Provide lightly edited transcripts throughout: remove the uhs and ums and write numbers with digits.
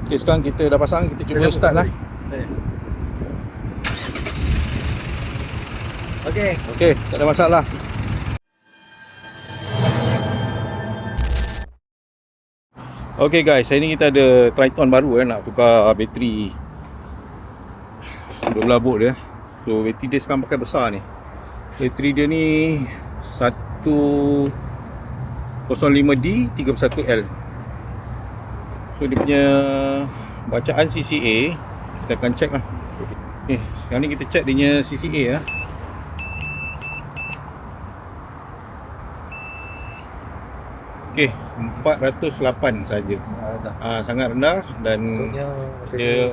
Okay, sekarang kita dah pasang, kita cuba start lah. Okey, tak ada masalah. Okey guys, hari ni kita ada Triton baru nak tukar bateri 12 volt dia. So bateri dia sekarang pakai besar ni. Bateri dia ni 105D 31L. So dia punya bacaan CCA kita akan check lah. Okay, sekarang ni kita check dia punya CCA lah. Okay, 408 saja. Sangat rendah dan dia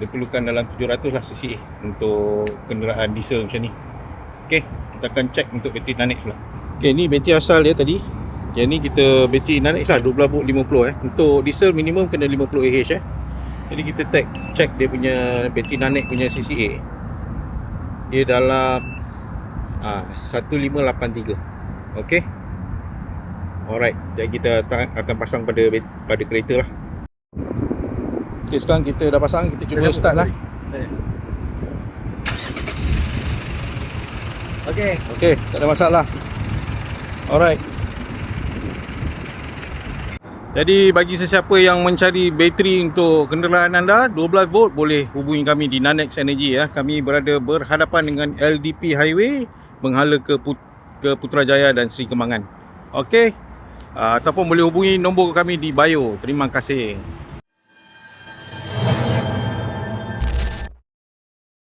perlukan dalam 700 lah CCA untuk kenderaan diesel macam ni. Okay, kita akan check untuk bateri Nanex pula. Okay, ni bateri asal dia tadi. Yang ni kita bateri Nanex lah 12 volt 50 Untuk diesel minimum kena 50 Ah Jadi kita check dia punya bateri Nanex punya CCA. Dia dalam 1583. Okay. Alright, jadi kita akan pasang pada kereta lah. Okay, sekarang kita dah pasang, kita cuba start lah. Okay, tak ada masalah. Alright. Jadi bagi sesiapa yang mencari bateri untuk kenderaan anda 12 volt, boleh hubungi kami di Nanex Energy ya. Kami berada berhadapan dengan LDP Highway menghala ke Putrajaya dan Seri Kembangan. Okey. Ataupun boleh hubungi nombor kami di bio. Terima kasih.